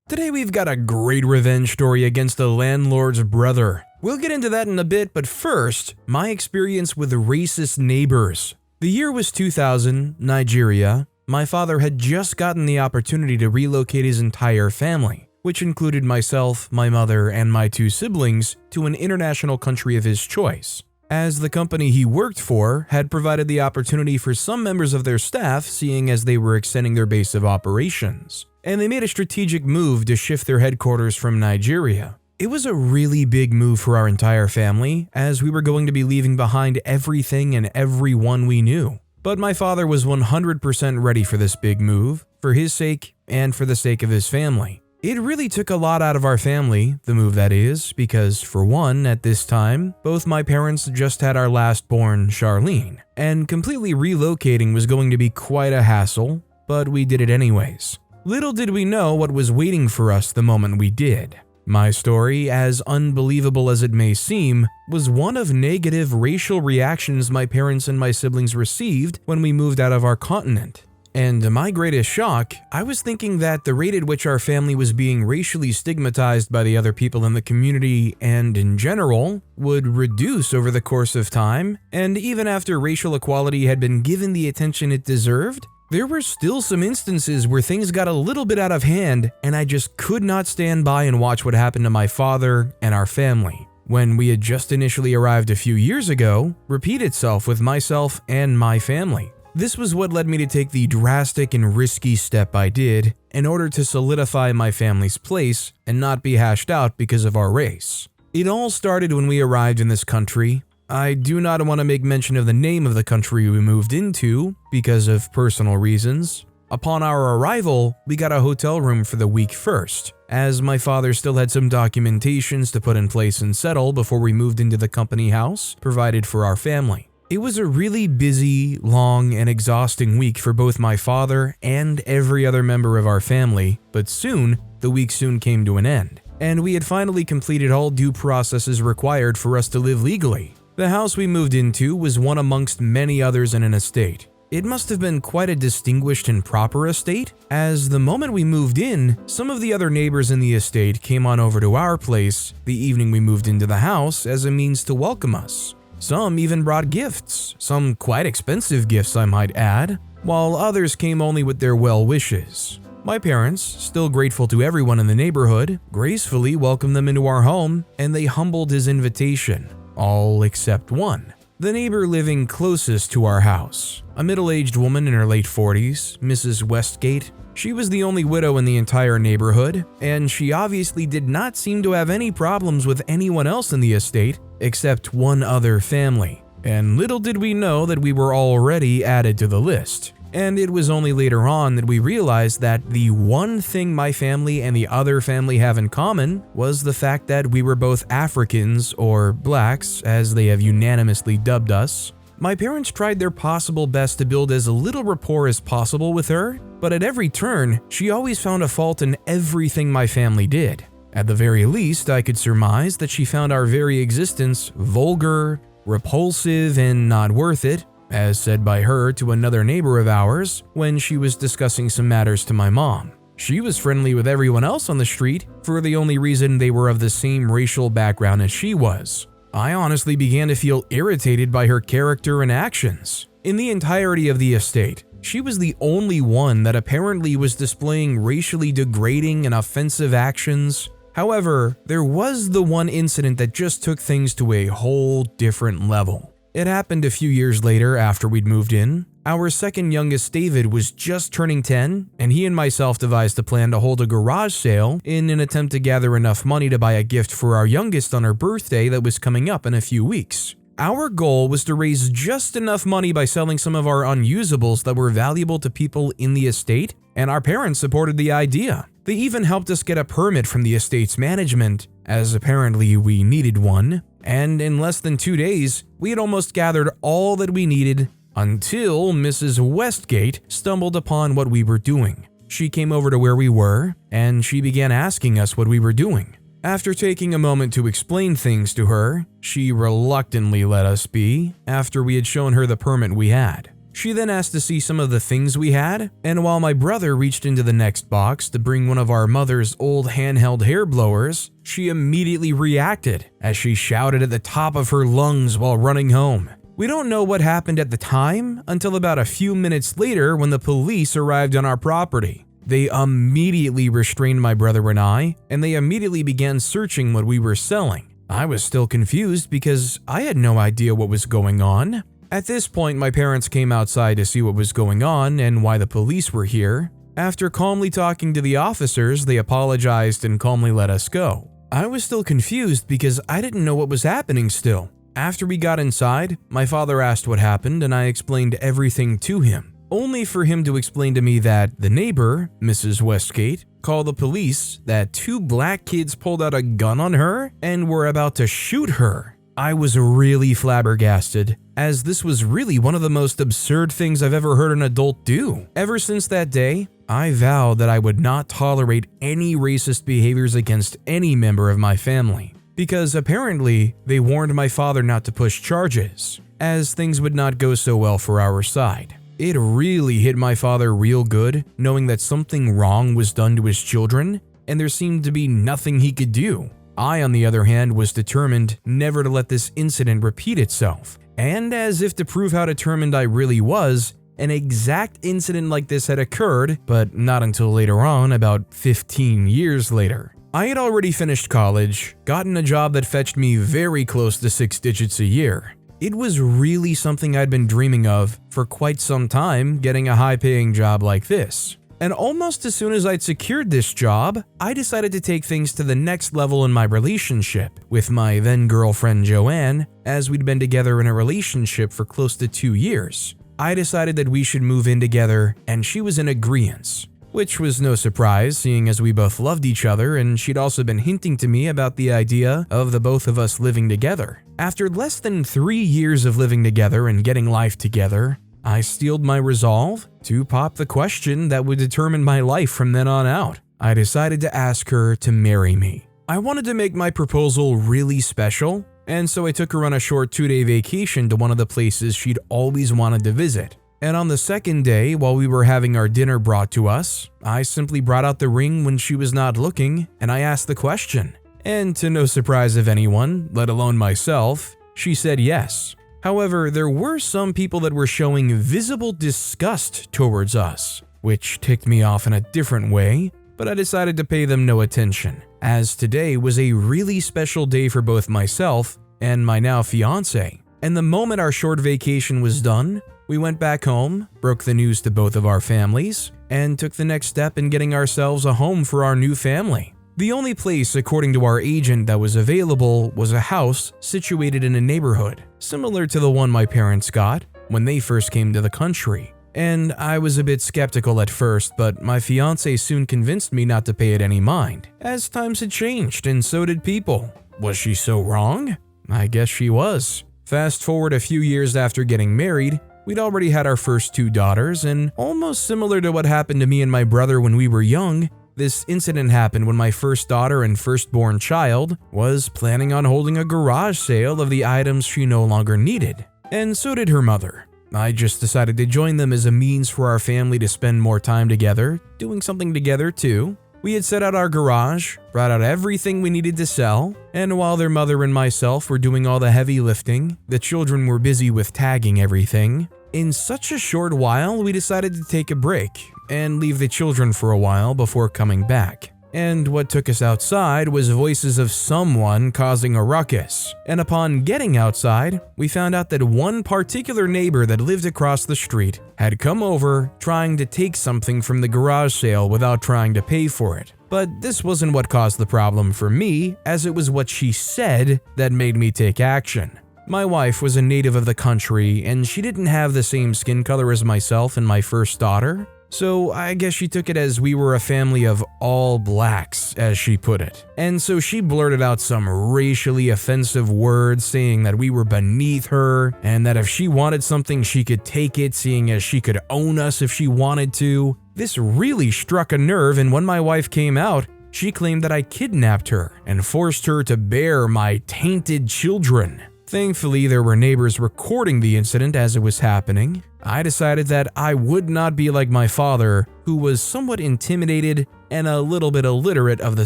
Today we've got a great revenge story against the landlord's brother. We'll get into that in a bit, but first, my experience with racist neighbors. The year was 2000, Nigeria. My father had just gotten the opportunity to relocate his entire family, which included myself, my mother, and my two siblings, to an international country of his choice, as the company he worked for had provided the opportunity for some members of their staff, seeing as they were extending their base of operations, and they made a strategic move to shift their headquarters from Nigeria. It was a really big move for our entire family, as we were going to be leaving behind everything and everyone we knew. But my father was 100% ready for this big move, for his sake and for the sake of his family. It really took a lot out of our family, the move that is, because for one, at this time, both my parents just had our last born, Charlene, and completely relocating was going to be quite a hassle, but we did it anyways. Little did we know what was waiting for us the moment we did. My story, as unbelievable as it may seem, was one of negative racial reactions my parents and my siblings received when we moved out of our continent. And to my greatest shock, I was thinking that the rate at which our family was being racially stigmatized by the other people in the community and in general would reduce over the course of time, and even after racial equality had been given the attention it deserved, there were still some instances where things got a little bit out of hand, and I just could not stand by and watch what happened to my father and our family, when we had just initially arrived a few years ago, repeat itself with myself and my family. This was what led me to take the drastic and risky step I did in order to solidify my family's place and not be hashed out because of our race. It all started when we arrived in this country. I do not want to make mention of the name of the country we moved into because of personal reasons. Upon our arrival, we got a hotel room for the week first, as my father still had some documentations to put in place and settle before we moved into the company house provided for our family. It was a really busy, long, and exhausting week for both my father and every other member of our family, but the week soon came to an end, and we had finally completed all due processes required for us to live legally. The house we moved into was one amongst many others in an estate. It must have been quite a distinguished and proper estate, as the moment we moved in, some of the other neighbors in the estate came on over to our place the evening we moved into the house as a means to welcome us. Some even brought gifts, some quite expensive gifts I might add, while others came only with their well wishes. My parents, still grateful to everyone in the neighborhood, gracefully welcomed them into our home, and they humbled his invitation. All except one. The neighbor living closest to our house, a middle-aged woman in her late 40s, Mrs. Westgate. She was the only widow in the entire neighborhood, and she obviously did not seem to have any problems with anyone else in the estate except one other family. And little did we know that we were already added to the list. And it was only later on that we realized that the one thing my family and the other family have in common was the fact that we were both Africans, or blacks, as they have unanimously dubbed us. My parents tried their possible best to build as little rapport as possible with her, but at every turn, she always found a fault in everything my family did. At the very least, I could surmise that she found our very existence vulgar, repulsive, and not worth it, as said by her to another neighbor of ours when she was discussing some matters to my mom. She was friendly with everyone else on the street for the only reason they were of the same racial background as she was. I honestly began to feel irritated by her character and actions. In the entirety of the estate, she was the only one that apparently was displaying racially degrading and offensive actions. However, there was the one incident that just took things to a whole different level. It happened a few years later after we'd moved in. Our second youngest, David, was just turning 10, and he and myself devised a plan to hold a garage sale in an attempt to gather enough money to buy a gift for our youngest on her birthday that was coming up in a few weeks. Our goal was to raise just enough money by selling some of our unusables that were valuable to people in the estate, and our parents supported the idea. They even helped us get a permit from the estate's management, as apparently we needed one. And in less than 2 days, we had almost gathered all that we needed until Mrs. Westgate stumbled upon what we were doing. She came over to where we were, and she began asking us what we were doing. After taking a moment to explain things to her, she reluctantly let us be after we had shown her the permit we had. She then asked to see some of the things we had, and while my brother reached into the next box to bring one of our mother's old handheld hair blowers, she immediately reacted as she shouted at the top of her lungs while running home. We don't know what happened at the time until about a few minutes later when the police arrived on our property. They immediately restrained my brother and I, and they immediately began searching what we were selling. I was still confused because I had no idea what was going on. At this point, my parents came outside to see what was going on and why the police were here. After calmly talking to the officers, they apologized and calmly let us go. I was still confused because I didn't know what was happening still. After we got inside, my father asked what happened and I explained everything to him, only for him to explain to me that the neighbor, Mrs. Westgate, called the police that 2 black kids pulled out a gun on her and were about to shoot her. I was really flabbergasted, as this was really one of the most absurd things I've ever heard an adult do. Ever since that day, I vowed that I would not tolerate any racist behaviors against any member of my family, because apparently they warned my father not to push charges, as things would not go so well for our side. It really hit my father real good, knowing that something wrong was done to his children, and there seemed to be nothing he could do. I, on the other hand, was determined never to let this incident repeat itself, and as if to prove how determined I really was, an exact incident like this had occurred, but not until later on, about 15 years later. I had already finished college, gotten a job that fetched me very close to 6 digits a year. It was really something I'd been dreaming of for quite some time, getting a high-paying job like this. And almost as soon as I'd secured this job, I decided to take things to the next level in my relationship with my then girlfriend Joanne, as we'd been together in a relationship for close to 2 years. I decided that we should move in together, and she was in agreeance, which was no surprise seeing as we both loved each other and she'd also been hinting to me about the idea of the both of us living together. After less than 3 years of living together and getting life together, I steeled my resolve to pop the question that would determine my life from then on out. I decided to ask her to marry me. I wanted to make my proposal really special, and so I took her on a short 2-day vacation to one of the places she'd always wanted to visit. And on the second day, while we were having our dinner brought to us, I simply brought out the ring when she was not looking, and I asked the question. And to no surprise of anyone, let alone myself, she said yes. However, there were some people that were showing visible disgust towards us, which ticked me off in a different way, but I decided to pay them no attention, as today was a really special day for both myself and my now fiancé. And the moment our short vacation was done, we went back home, broke the news to both of our families, and took the next step in getting ourselves a home for our new family. The only place, according to our agent, that was available was a house situated in a neighborhood, similar to the one my parents got when they first came to the country. And I was a bit skeptical at first, but my fiancé soon convinced me not to pay it any mind, as times had changed and so did people. Was she so wrong? I guess she was. Fast forward a few years after getting married, we'd already had our first 2 daughters, and almost similar to what happened to me and my brother when we were young, this incident happened when my first daughter and firstborn child was planning on holding a garage sale of the items she no longer needed, and so did her mother. I just decided to join them as a means for our family to spend more time together, doing something together too. We had set out our garage, brought out everything we needed to sell, and while their mother and myself were doing all the heavy lifting, the children were busy with tagging everything. In such a short while, we decided to take a break and leave the children for a while before coming back. And what took us outside was voices of someone causing a ruckus. And upon getting outside, we found out that one particular neighbor that lived across the street had come over trying to take something from the garage sale without trying to pay for it. But this wasn't what caused the problem for me, as it was what she said that made me take action. My wife was a native of the country, and she didn't have the same skin color as myself and my first daughter. So I guess she took it as we were a family of all blacks, as she put it. And so she blurted out some racially offensive words saying that we were beneath her and that if she wanted something she could take it, seeing as she could own us if she wanted to. This really struck a nerve, and when my wife came out, she claimed that I kidnapped her and forced her to bear my tainted children. Thankfully, there were neighbors recording the incident as it was happening. I decided that I would not be like my father, who was somewhat intimidated and a little bit illiterate of the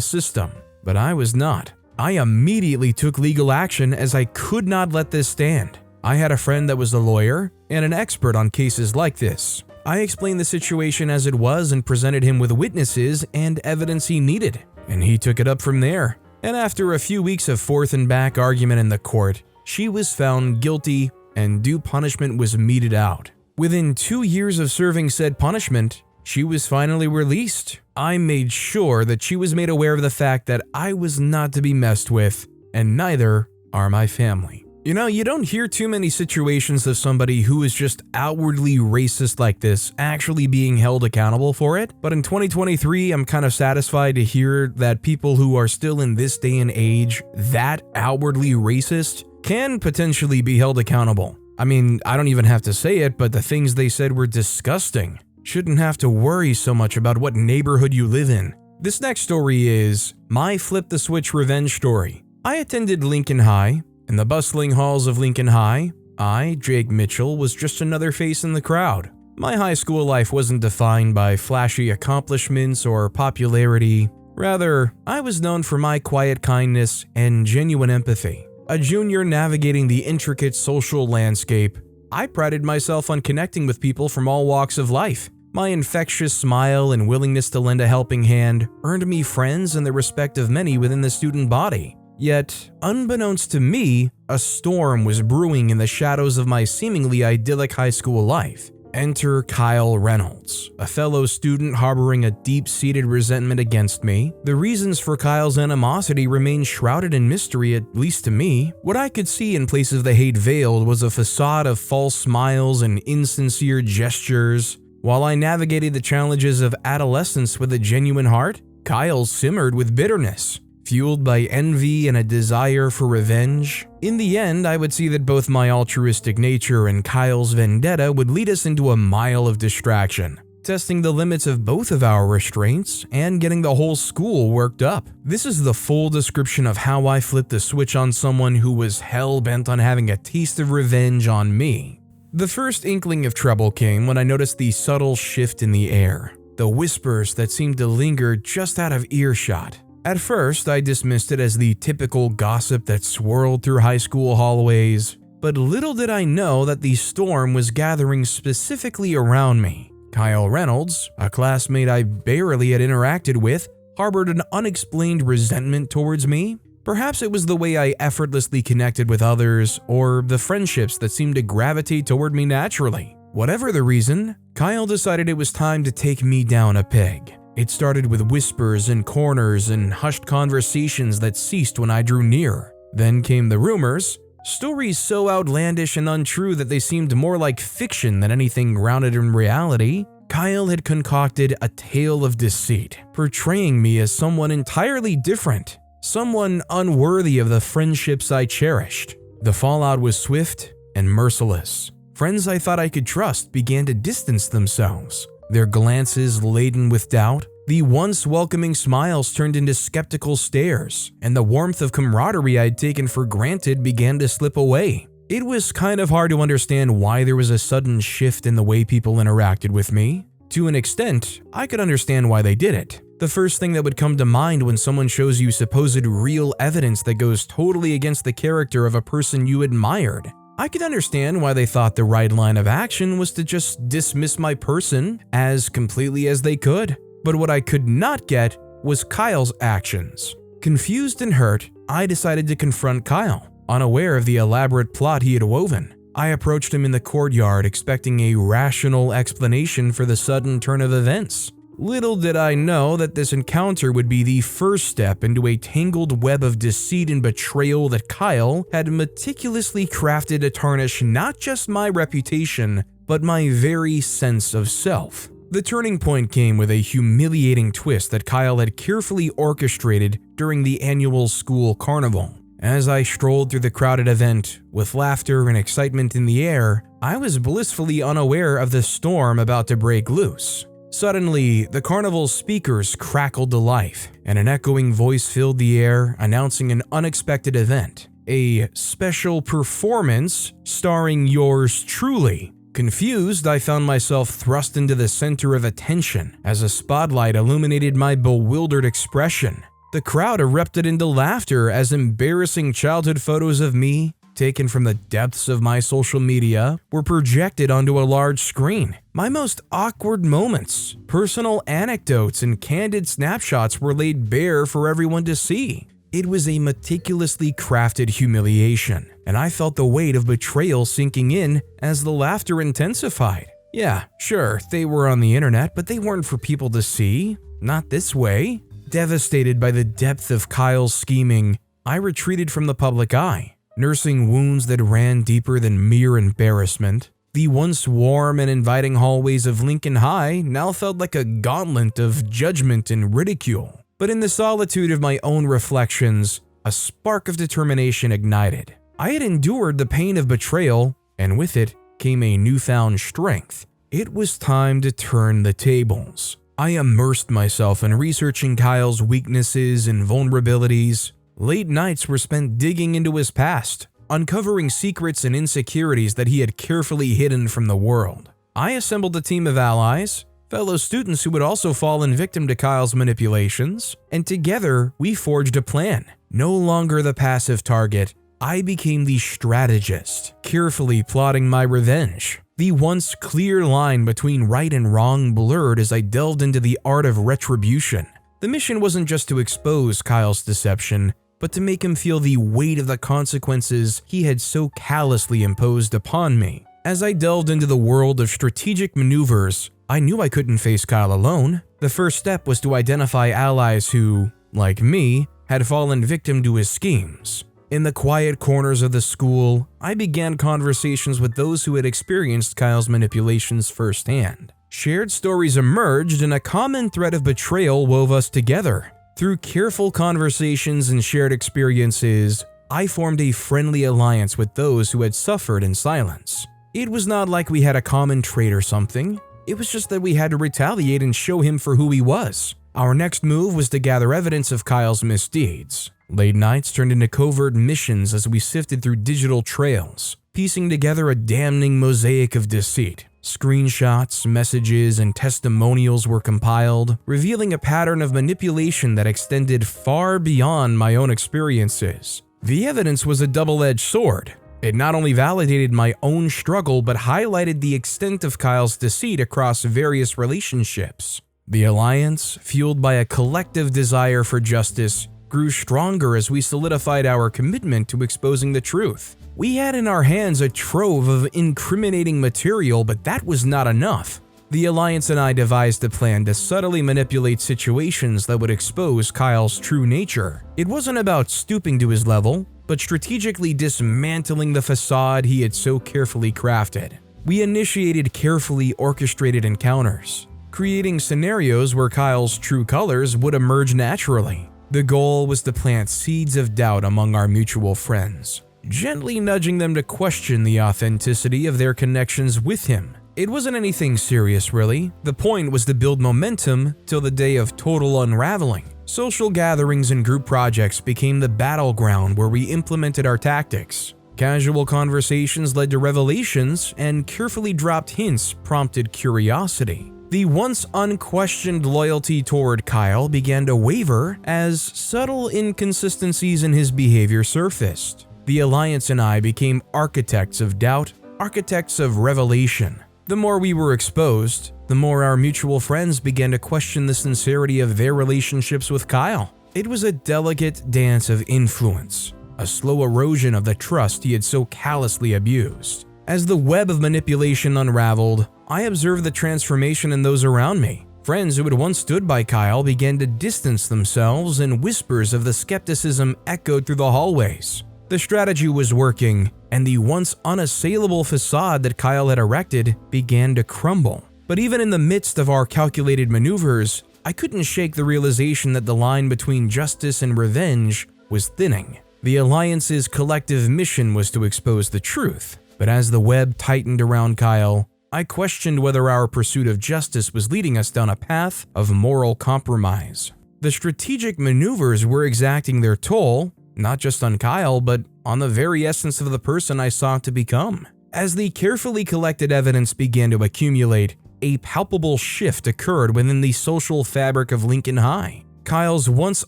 system. But I was not. I immediately took legal action as I could not let this stand. I had a friend that was a lawyer and an expert on cases like this. I explained the situation as it was and presented him with witnesses and evidence he needed, and he took it up from there. And after a few weeks of forth and back argument in the court, she was found guilty and due punishment was meted out. Within 2 years of serving said punishment, she was finally released. I made sure that she was made aware of the fact that I was not to be messed with, and neither are my family. You know, you don't hear too many situations of somebody who is just outwardly racist like this actually being held accountable for it, but in 2023, I'm kind of satisfied to hear that people who are still in this day and age that outwardly racist can potentially be held accountable. I mean, I don't even have to say it, but the things they said were disgusting. Shouldn't have to worry so much about what neighborhood you live in. This next story is my flip the switch revenge story. I attended Lincoln High. In the bustling halls of Lincoln High, I, Jake Mitchell, was just another face in the crowd. My high school life wasn't defined by flashy accomplishments or popularity. Rather, I was known for my quiet kindness and genuine empathy. A junior navigating the intricate social landscape, I prided myself on connecting with people from all walks of life. My infectious smile and willingness to lend a helping hand earned me friends and the respect of many within the student body. Yet, unbeknownst to me, a storm was brewing in the shadows of my seemingly idyllic high school life. Enter Kyle Reynolds, a fellow student harboring a deep-seated resentment against me. The reasons for Kyle's animosity remained shrouded in mystery, at least to me. What I could see in place of the hate veiled was a facade of false smiles and insincere gestures. While I navigated the challenges of adolescence with a genuine heart, Kyle simmered with bitterness. Fueled by envy and a desire for revenge. In the end, I would see that both my altruistic nature and Kyle's vendetta would lead us into a mile of distraction, testing the limits of both of our restraints and getting the whole school worked up. This is the full description of how I flipped the switch on someone who was hell-bent on having a taste of revenge on me. The first inkling of trouble came when I noticed the subtle shift in the air, the whispers that seemed to linger just out of earshot. At first, I dismissed it as the typical gossip that swirled through high school hallways, but little did I know that the storm was gathering specifically around me. Kyle Reynolds, a classmate I barely had interacted with, harbored an unexplained resentment towards me. Perhaps it was the way I effortlessly connected with others, or the friendships that seemed to gravitate toward me naturally. Whatever the reason, Kyle decided it was time to take me down a peg. It started with whispers in corners and hushed conversations that ceased when I drew near. Then came the rumors, stories so outlandish and untrue that they seemed more like fiction than anything grounded in reality. Kyle had concocted a tale of deceit, portraying me as someone entirely different, someone unworthy of the friendships I cherished. The fallout was swift and merciless. Friends I thought I could trust began to distance themselves. Their glances laden with doubt, the once welcoming smiles turned into skeptical stares, and the warmth of camaraderie I'd taken for granted began to slip away. It was kind of hard to understand why there was a sudden shift in the way people interacted with me. To an extent, I could understand why they did it. The first thing that would come to mind when someone shows you supposed real evidence that goes totally against the character of a person you admired. I could understand why they thought the right line of action was to just dismiss my person as completely as they could. But what I could not get was Kyle's actions. Confused and hurt, I decided to confront Kyle, unaware of the elaborate plot he had woven. I approached him in the courtyard expecting a rational explanation for the sudden turn of events. Little did I know that this encounter would be the first step into a tangled web of deceit and betrayal that Kyle had meticulously crafted to tarnish not just my reputation, but my very sense of self. The turning point came with a humiliating twist that Kyle had carefully orchestrated during the annual school carnival. As I strolled through the crowded event, with laughter and excitement in the air, I was blissfully unaware of the storm about to break loose. Suddenly, the carnival's speakers crackled to life, and an echoing voice filled the air, announcing an unexpected event. a special performance starring yours truly. Confused, I found myself thrust into the center of attention as a spotlight illuminated my bewildered expression. The crowd erupted into laughter as embarrassing childhood photos of me, taken from the depths of my social media, were projected onto a large screen. My most awkward moments, personal anecdotes, and candid snapshots were laid bare for everyone to see. It was a meticulously crafted humiliation, and I felt the weight of betrayal sinking in as the laughter intensified. Yeah, sure, they were on the internet, but they weren't for people to see. Not this way. Devastated by the depth of Kyle's scheming, I retreated from the public eye, nursing wounds that ran deeper than mere embarrassment. The once warm and inviting hallways of Lincoln High now felt like a gauntlet of judgment and ridicule. But in the solitude of my own reflections, a spark of determination ignited. I had endured the pain of betrayal, and with it came a newfound strength. It was time to turn the tables. I immersed myself in researching Kyle's weaknesses and vulnerabilities. Late nights were spent digging into his past, uncovering secrets and insecurities that he had carefully hidden from the world. I assembled a team of allies, fellow students who would also fallen victim to Kyle's manipulations, and together we forged a plan. No longer the passive target, I became the strategist, carefully plotting my revenge. The once clear line between right and wrong blurred as I delved into the art of retribution. The mission wasn't just to expose Kyle's deception, but to make him feel the weight of the consequences he had so callously imposed upon me. As I delved into the world of strategic maneuvers, I knew I couldn't face Kyle alone. The first step was to identify allies who, like me, had fallen victim to his schemes. In the quiet corners of the school, I began conversations with those who had experienced Kyle's manipulations firsthand. Shared stories emerged and a common thread of betrayal wove us together. Through careful conversations and shared experiences, I formed a friendly alliance with those who had suffered in silence. It was not like we had a common trait or something. It was just that we had to retaliate and show him for who he was. Our next move was to gather evidence of Kyle's misdeeds. Late nights turned into covert missions as we sifted through digital trails, piecing together a damning mosaic of deceit. Screenshots, messages, and testimonials were compiled, revealing a pattern of manipulation that extended far beyond my own experiences. The evidence was a double-edged sword. It not only validated my own struggle, but highlighted the extent of Kyle's deceit across various relationships. The alliance, fueled by a collective desire for justice, grew stronger as we solidified our commitment to exposing the truth. We had in our hands a trove of incriminating material, but that was not enough. The Alliance and I devised a plan to subtly manipulate situations that would expose Kyle's true nature. It wasn't about stooping to his level, but strategically dismantling the facade he had so carefully crafted. We initiated carefully orchestrated encounters, creating scenarios where Kyle's true colors would emerge naturally. The goal was to plant seeds of doubt among our mutual friends, gently nudging them to question the authenticity of their connections with him. It wasn't anything serious, really. The point was to build momentum till the day of total unraveling. Social gatherings and group projects became the battleground where we implemented our tactics. Casual conversations led to revelations, and carefully dropped hints prompted curiosity. The once unquestioned loyalty toward Kyle began to waver as subtle inconsistencies in his behavior surfaced. The Alliance and I became architects of doubt, architects of revelation. The more we were exposed, the more our mutual friends began to question the sincerity of their relationships with Kyle. It was a delicate dance of influence, a slow erosion of the trust he had so callously abused. As the web of manipulation unraveled, I observed the transformation in those around me. Friends who had once stood by Kyle began to distance themselves, and whispers of the skepticism echoed through the hallways. The strategy was working, and the once unassailable facade that Kyle had erected began to crumble. But even in the midst of our calculated maneuvers, I couldn't shake the realization that the line between justice and revenge was thinning. The Alliance's collective mission was to expose the truth, but as the web tightened around Kyle, I questioned whether our pursuit of justice was leading us down a path of moral compromise. The strategic maneuvers were exacting their toll, not just on Kyle, but on the very essence of the person I sought to become. As the carefully collected evidence began to accumulate, a palpable shift occurred within the social fabric of Lincoln High. Kyle's once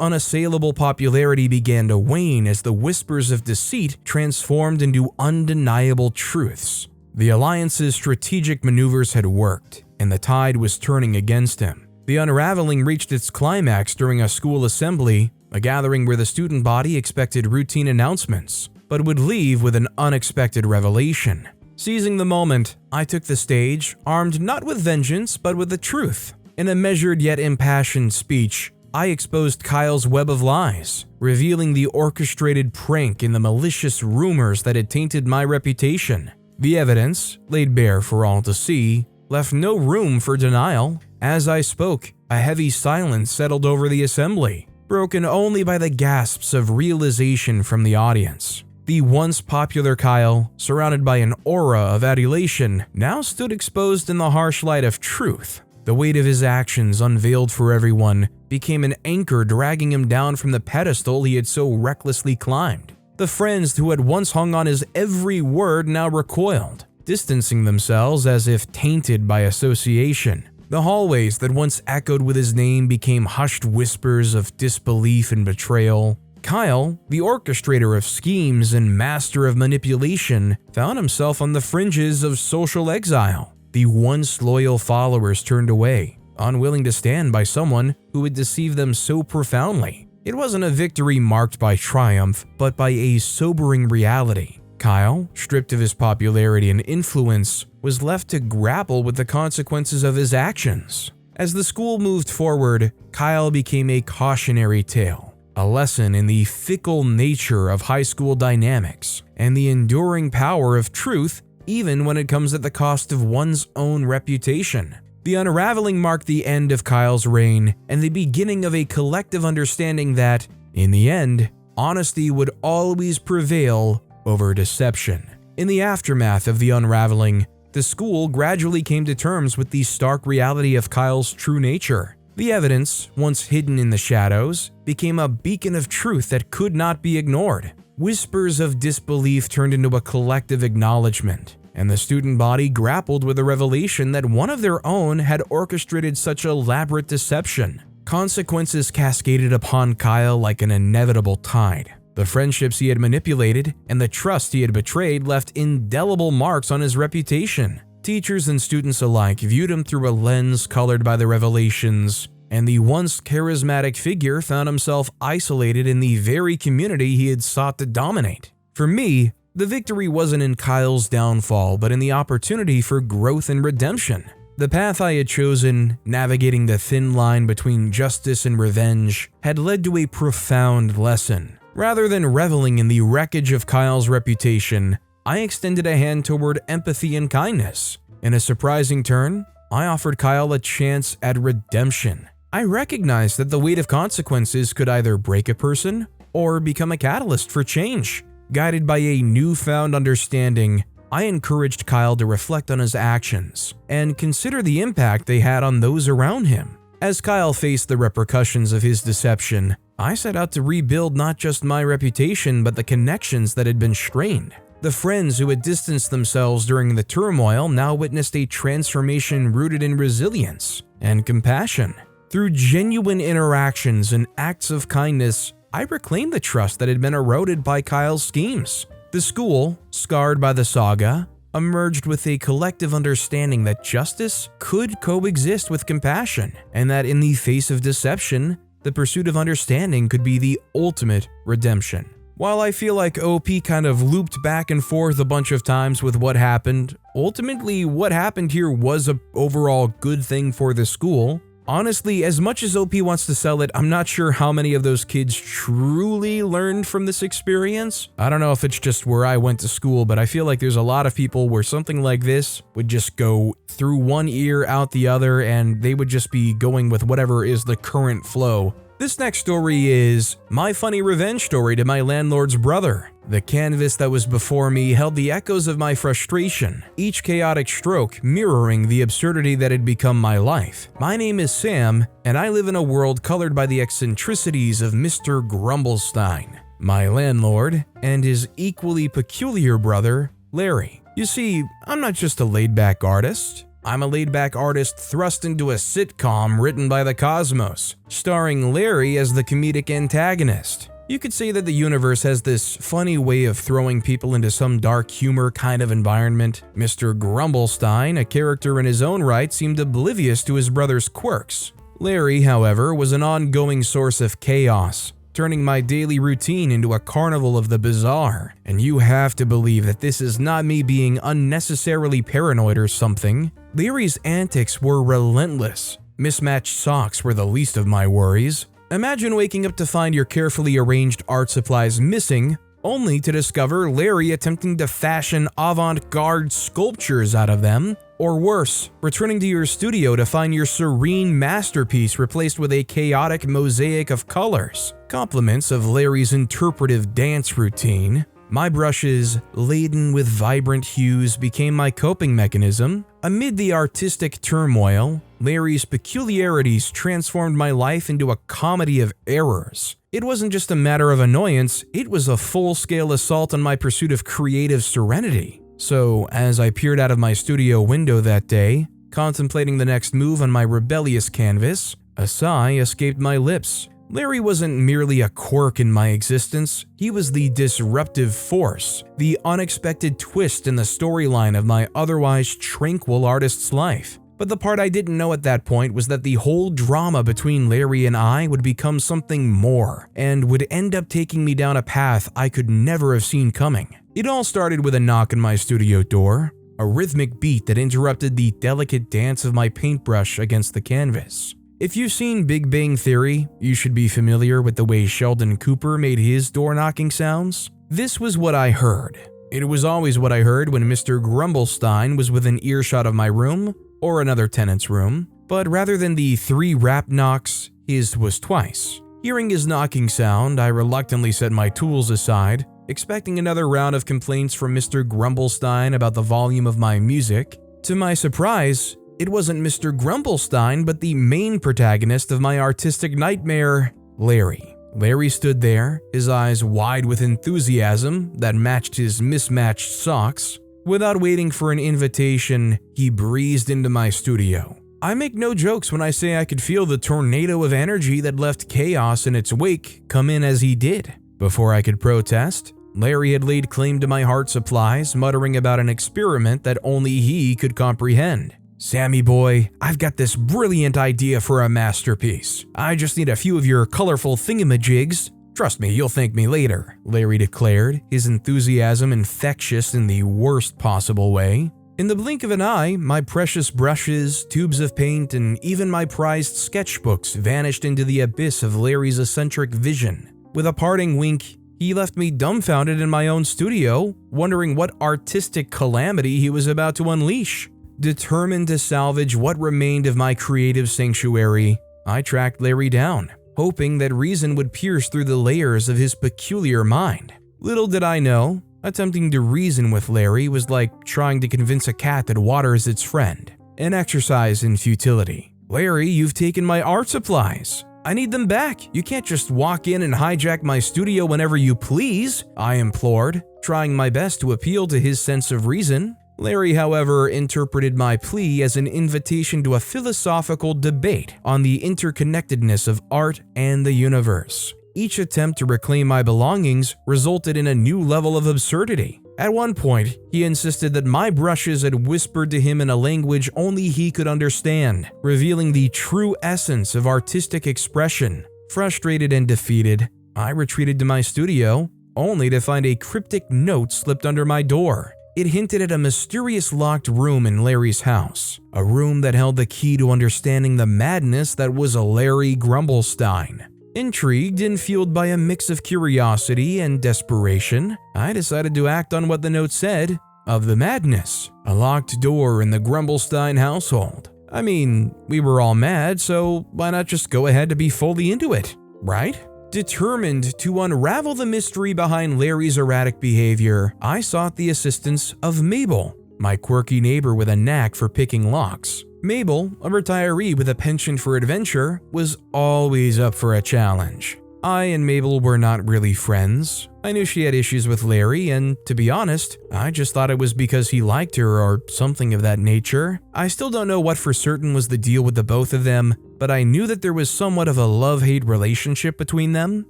unassailable popularity began to wane as the whispers of deceit transformed into undeniable truths. The Alliance's strategic maneuvers had worked, and the tide was turning against him. The unraveling reached its climax during a school assembly, a gathering where the student body expected routine announcements, but would leave with an unexpected revelation. Seizing the moment, I took the stage, armed not with vengeance, but with the truth. In a measured yet impassioned speech, I exposed Kyle's web of lies, revealing the orchestrated prank and the malicious rumors that had tainted my reputation. The evidence, laid bare for all to see, left no room for denial. As I spoke, a heavy silence settled over the assembly, broken only by the gasps of realization from the audience. The once popular Kyle, surrounded by an aura of adulation, now stood exposed in the harsh light of truth. The weight of his actions, unveiled for everyone, became an anchor dragging him down from the pedestal he had so recklessly climbed. The friends who had once hung on his every word now recoiled, distancing themselves as if tainted by association. The hallways that once echoed with his name became hushed whispers of disbelief and betrayal. Kyle, the orchestrator of schemes and master of manipulation, found himself on the fringes of social exile. The once loyal followers turned away, unwilling to stand by someone who had deceived them so profoundly. It wasn't a victory marked by triumph, but by a sobering reality. Kyle, stripped of his popularity and influence, was left to grapple with the consequences of his actions. As the school moved forward, Kyle became a cautionary tale, a lesson in the fickle nature of high school dynamics and the enduring power of truth even when it comes at the cost of one's own reputation. The unraveling marked the end of Kyle's reign and the beginning of a collective understanding that, in the end, honesty would always prevail over deception. In the aftermath of the unraveling, the school gradually came to terms with the stark reality of Kyle's true nature. The evidence, once hidden in the shadows, became a beacon of truth that could not be ignored. Whispers of disbelief turned into a collective acknowledgement, and the student body grappled with the revelation that one of their own had orchestrated such elaborate deception. Consequences cascaded upon Kyle like an inevitable tide. The friendships he had manipulated and the trust he had betrayed left indelible marks on his reputation. Teachers and students alike viewed him through a lens colored by the revelations, and the once charismatic figure found himself isolated in the very community he had sought to dominate. For me, the victory wasn't in Kyle's downfall, but in the opportunity for growth and redemption. The path I had chosen, navigating the thin line between justice and revenge, had led to a profound lesson. Rather than reveling in the wreckage of Kyle's reputation, I extended a hand toward empathy and kindness. In a surprising turn, I offered Kyle a chance at redemption. I recognized that the weight of consequences could either break a person or become a catalyst for change. Guided by a newfound understanding, I encouraged Kyle to reflect on his actions and consider the impact they had on those around him. As Kyle faced the repercussions of his deception, I set out to rebuild not just my reputation but the connections that had been strained. The friends who had distanced themselves during the turmoil now witnessed a transformation rooted in resilience and compassion. Through genuine interactions and acts of kindness, I reclaimed the trust that had been eroded by Kyle's schemes. The school, scarred by the saga, emerged with a collective understanding that justice could coexist with compassion, and that in the face of deception, the pursuit of understanding could be the ultimate redemption. While I feel like OP kind of looped back and forth a bunch of times with what happened, ultimately what happened here was an overall good thing for the school. Honestly, as much as OP wants to sell it, I'm not sure how many of those kids truly learned from this experience. I don't know if it's just where I went to school, but I feel like there's a lot of people where something like this would just go through one ear out the other and they would just be going with whatever is the current flow. This next story is my funny revenge story to my landlord's brother. The canvas that was before me held the echoes of my frustration, each chaotic stroke mirroring the absurdity that had become my life. My name is Sam, and I live in a world colored by the eccentricities of Mr. Grumblestein. my landlord, and his equally peculiar brother, Larry. You see, I'm not just a laid-back artist. I'm a laid-back artist thrust into a sitcom written by the cosmos, starring Larry as the comedic antagonist. You could say that the universe has this funny way of throwing people into some dark humor kind of environment. Mr. Grumblestein, a character in his own right, seemed oblivious to his brother's quirks. Larry, however, was an ongoing source of chaos, turning my daily routine into a carnival of the bizarre. And you have to believe that this is not me being unnecessarily paranoid or something. Larry's antics were relentless. Mismatched socks were the least of my worries. Imagine waking up to find your carefully arranged art supplies missing, only to discover Larry attempting to fashion avant-garde sculptures out of them. Or worse, returning to your studio to find your serene masterpiece replaced with a chaotic mosaic of colors. Compliments of Larry's interpretive dance routine. My brushes, laden with vibrant hues, became my coping mechanism. Amid the artistic turmoil, Larry's peculiarities transformed my life into a comedy of errors. It wasn't just a matter of annoyance, it was a full-scale assault on my pursuit of creative serenity. So, as I peered out of my studio window that day, contemplating the next move on my rebellious canvas, a sigh escaped my lips. Larry wasn't merely a quirk in my existence, he was the disruptive force, the unexpected twist in the storyline of my otherwise tranquil artist's life. But the part I didn't know at that point was that the whole drama between Larry and I would become something more, and would end up taking me down a path I could never have seen coming. It all started with a knock on my studio door, a rhythmic beat that interrupted the delicate dance of my paintbrush against the canvas. If you've seen Big Bang Theory, you should be familiar with the way Sheldon Cooper made his door-knocking sounds. This was what I heard. It was always what I heard when Mr. Grumblestein was within earshot of my room, or another tenant's room, but rather than the 3 rap knocks, his was twice. Hearing his knocking sound, I reluctantly set my tools aside, expecting another round of complaints from Mr. Grumblestein about the volume of my music. To my surprise, it wasn't Mr. Grumblestein, but the main protagonist of my artistic nightmare, Larry. Larry stood there, his eyes wide with enthusiasm that matched his mismatched socks. Without waiting for an invitation, he breezed into my studio. I make no jokes when I say I could feel the tornado of energy that left chaos in its wake come in as he did. Before I could protest, Larry had laid claim to my art supplies, muttering about an experiment that only he could comprehend. "Sammy boy, I've got this brilliant idea for a masterpiece. I just need a few of your colorful thingamajigs. Trust me, you'll thank me later," Larry declared, his enthusiasm infectious in the worst possible way. In the blink of an eye, my precious brushes, tubes of paint, and even my prized sketchbooks vanished into the abyss of Larry's eccentric vision. With a parting wink, he left me dumbfounded in my own studio, wondering what artistic calamity he was about to unleash. Determined to salvage what remained of my creative sanctuary, I tracked Larry down, hoping that reason would pierce through the layers of his peculiar mind. Little did I know, attempting to reason with Larry was like trying to convince a cat that water is its friend, an exercise in futility. "Larry, you've taken my art supplies. I need them back. You can't just walk in and hijack my studio whenever you please," I implored, trying my best to appeal to his sense of reason. Larry, however, interpreted my plea as an invitation to a philosophical debate on the interconnectedness of art and the universe. Each attempt to reclaim my belongings resulted in a new level of absurdity. At one point, he insisted that my brushes had whispered to him in a language only he could understand, revealing the true essence of artistic expression. Frustrated and defeated, I retreated to my studio, only to find a cryptic note slipped under my door. It hinted at a mysterious locked room in Larry's house, a room that held the key to understanding the madness that was a Larry Grumblestein. Intrigued and fueled by a mix of curiosity and desperation, I decided to act on what the note said of the madness, a locked door in the Grumblestein household. I mean, we were all mad, so why not just go ahead to be fully into it, right? Determined to unravel the mystery behind Larry's erratic behavior, I sought the assistance of Mabel, my quirky neighbor with a knack for picking locks. Mabel, a retiree with a penchant for adventure, was always up for a challenge. I and Mabel were not really friends. I knew she had issues with Larry, and to be honest, I just thought it was because he liked her or something of that nature. I still don't know what for certain was the deal with the both of them, but I knew that there was somewhat of a love-hate relationship between them.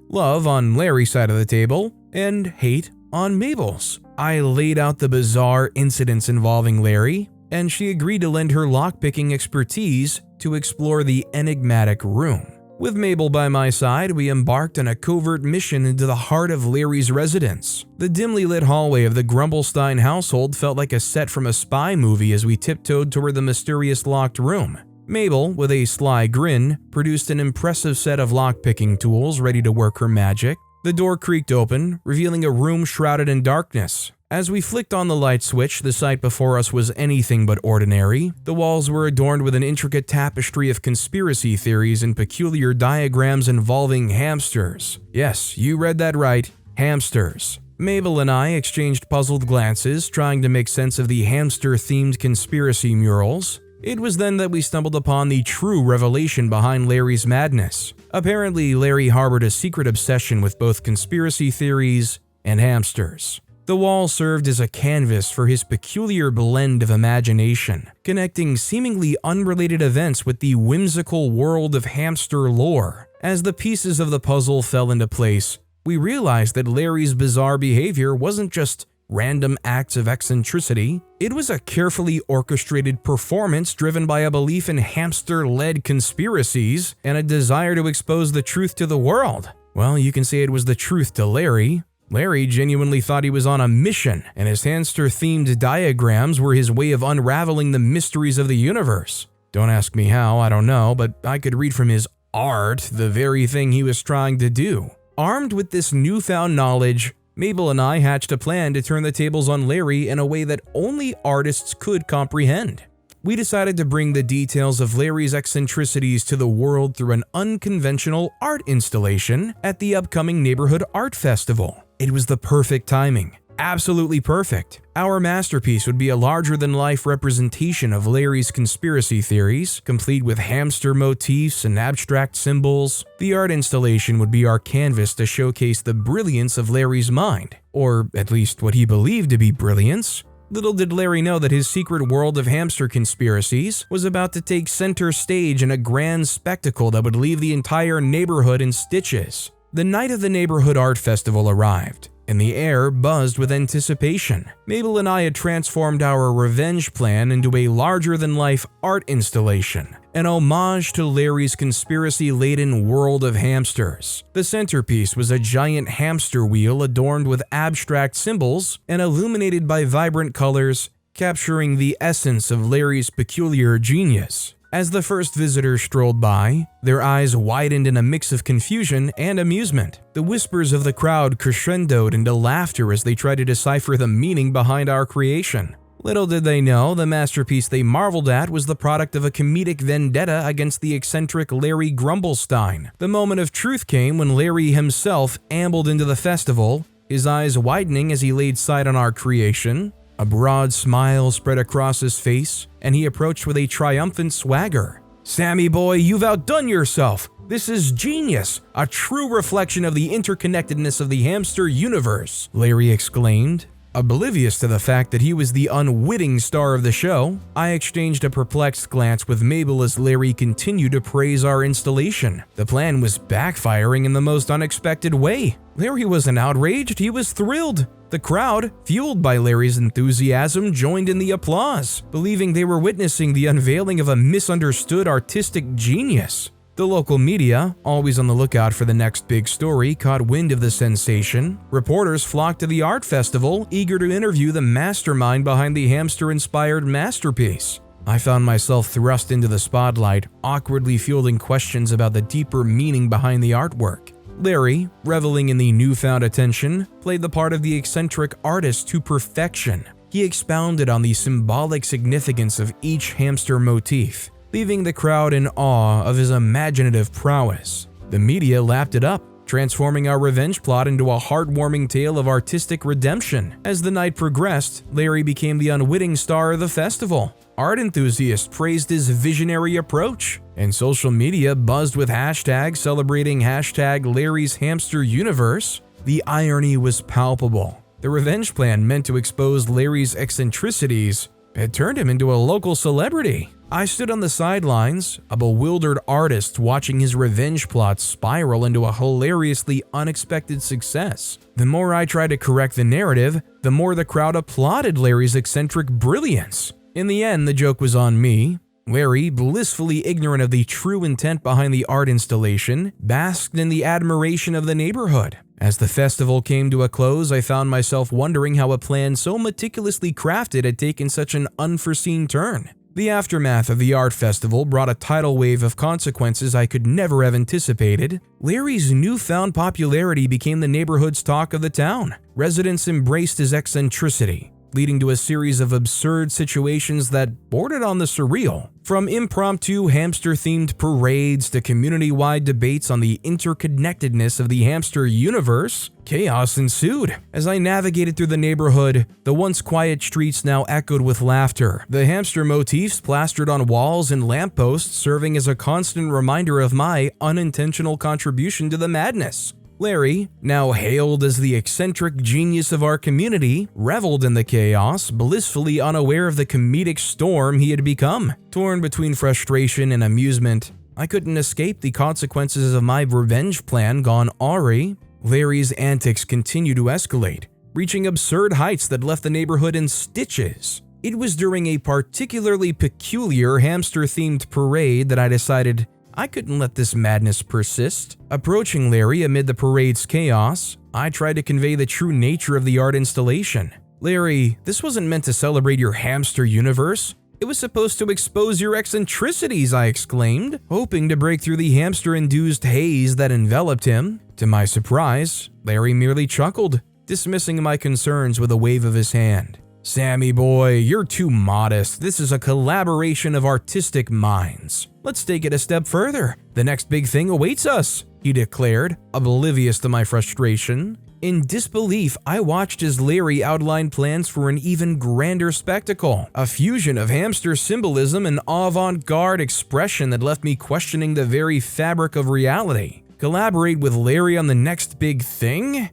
Love on Larry's side of the table, and hate on Mabel's. I laid out the bizarre incidents involving Larry, and she agreed to lend her lockpicking expertise to explore the enigmatic room. With Mabel by my side, we embarked on a covert mission into the heart of Larry's residence. The dimly lit hallway of the Grumblestein household felt like a set from a spy movie as we tiptoed toward the mysterious locked room. Mabel, with a sly grin, produced an impressive set of lockpicking tools ready to work her magic. The door creaked open, revealing a room shrouded in darkness. As we flicked on the light switch, the sight before us was anything but ordinary. The walls were adorned with an intricate tapestry of conspiracy theories and peculiar diagrams involving hamsters. Yes, you read that right, hamsters. Mabel and I exchanged puzzled glances, trying to make sense of the hamster-themed conspiracy murals. It was then that we stumbled upon the true revelation behind Larry's madness. Apparently, Larry harbored a secret obsession with both conspiracy theories and hamsters. The wall served as a canvas for his peculiar blend of imagination, connecting seemingly unrelated events with the whimsical world of hamster lore. As the pieces of the puzzle fell into place, we realized that Larry's bizarre behavior wasn't just random acts of eccentricity. It was a carefully orchestrated performance driven by a belief in hamster-led conspiracies and a desire to expose the truth to the world. Well, you can say it was the truth to Larry. Larry genuinely thought he was on a mission, and his hamster-themed diagrams were his way of unraveling the mysteries of the universe. Don't ask me how, I don't know, but I could read from his art the very thing he was trying to do. Armed with this newfound knowledge, Mabel and I hatched a plan to turn the tables on Larry in a way that only artists could comprehend. We decided to bring the details of Larry's eccentricities to the world through an unconventional art installation at the upcoming neighborhood art festival. It was the perfect timing. Absolutely perfect. Our masterpiece would be a larger-than-life representation of Larry's conspiracy theories, complete with hamster motifs and abstract symbols. The art installation would be our canvas to showcase the brilliance of Larry's mind, or at least what he believed to be brilliance. Little did Larry know that his secret world of hamster conspiracies was about to take center stage in a grand spectacle that would leave the entire neighborhood in stitches. The night of the neighborhood art festival arrived, and the air buzzed with anticipation. Mabel and I had transformed our revenge plan into a larger-than-life art installation, an homage to Larry's conspiracy-laden world of hamsters. The centerpiece was a giant hamster wheel adorned with abstract symbols and illuminated by vibrant colors, capturing the essence of Larry's peculiar genius. As the first visitors strolled by, their eyes widened in a mix of confusion and amusement. The whispers of the crowd crescendoed into laughter as they tried to decipher the meaning behind our creation. Little did they know, the masterpiece they marveled at was the product of a comedic vendetta against the eccentric Larry Grumblestein. The moment of truth came when Larry himself ambled into the festival, his eyes widening as he laid sight on our creation. A broad smile spread across his face, and he approached with a triumphant swagger. "Sammy boy, you've outdone yourself! This is genius! A true reflection of the interconnectedness of the hamster universe!" Larry exclaimed. Oblivious to the fact that he was the unwitting star of the show, I exchanged a perplexed glance with Mabel as Larry continued to praise our installation. The plan was backfiring in the most unexpected way. Larry wasn't outraged, he was thrilled. The crowd, fueled by Larry's enthusiasm, joined in the applause, believing they were witnessing the unveiling of a misunderstood artistic genius. The local media, always on the lookout for the next big story, caught wind of the sensation. Reporters flocked to the art festival, eager to interview the mastermind behind the hamster-inspired masterpiece. I found myself thrust into the spotlight, awkwardly fielding questions about the deeper meaning behind the artwork. Larry, reveling in the newfound attention, played the part of the eccentric artist to perfection. He expounded on the symbolic significance of each hamster motif, leaving the crowd in awe of his imaginative prowess. The media lapped it up, transforming our revenge plot into a heartwarming tale of artistic redemption. As the night progressed, Larry became the unwitting star of the festival. Art enthusiasts praised his visionary approach, and social media buzzed with hashtags celebrating hashtag Larry's Hamster Universe. The irony was palpable. The revenge plan meant to expose Larry's eccentricities had turned him into a local celebrity. I stood on the sidelines, a bewildered artist watching his revenge plot spiral into a hilariously unexpected success. The more I tried to correct the narrative, the more the crowd applauded Larry's eccentric brilliance. In the end, the joke was on me. Larry, blissfully ignorant of the true intent behind the art installation, basked in the admiration of the neighborhood. As the festival came to a close, I found myself wondering how a plan so meticulously crafted had taken such an unforeseen turn. The aftermath of the art festival brought a tidal wave of consequences I could never have anticipated. Larry's newfound popularity became the neighborhood's talk of the town. Residents embraced his eccentricity, leading to a series of absurd situations that bordered on the surreal. From impromptu hamster-themed parades to community-wide debates on the interconnectedness of the hamster universe, chaos ensued. As I navigated through the neighborhood, the once quiet streets now echoed with laughter, the hamster motifs plastered on walls and lampposts serving as a constant reminder of my unintentional contribution to the madness. Larry, now hailed as the eccentric genius of our community, reveled in the chaos, blissfully unaware of the comedic storm he had become. Torn between frustration and amusement, I couldn't escape the consequences of my revenge plan gone awry. Larry's antics continued to escalate, reaching absurd heights that left the neighborhood in stitches. It was during a particularly peculiar hamster-themed parade that I decided I couldn't let this madness persist. Approaching Larry amid the parade's chaos, I tried to convey the true nature of the art installation. Larry, this wasn't meant to celebrate your hamster universe. It was supposed to expose your eccentricities, I exclaimed, hoping to break through the hamster-induced haze that enveloped him. To my surprise, Larry merely chuckled, dismissing my concerns with a wave of his hand. Sammy boy, you're too modest. This is a collaboration of artistic minds. Let's take it a step further. The next big thing awaits us, he declared, oblivious to my frustration. In disbelief, I watched as Larry outlined plans for an even grander spectacle, a fusion of hamster symbolism and avant-garde expression that left me questioning the very fabric of reality. Collaborate with Larry on the next big thing?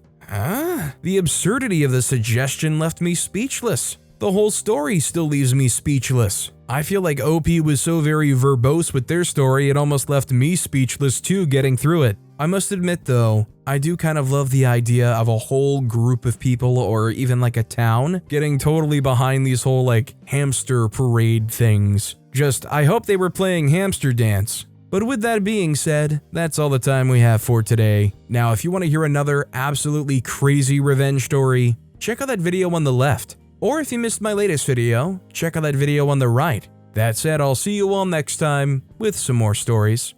The absurdity of the suggestion left me speechless. The whole story still leaves me speechless. I feel like OP was so very verbose with their story, it almost left me speechless too getting through it. I must admit though, I do kind of love the idea of a whole group of people or even like a town getting totally behind these whole like hamster parade things. Just, I hope they were playing hamster dance. But with that being said, that's all the time we have for today. Now, if you want to hear another absolutely crazy revenge story, check out that video on the left. Or if you missed my latest video, check out that video on the right. That said, I'll see you all next time with some more stories.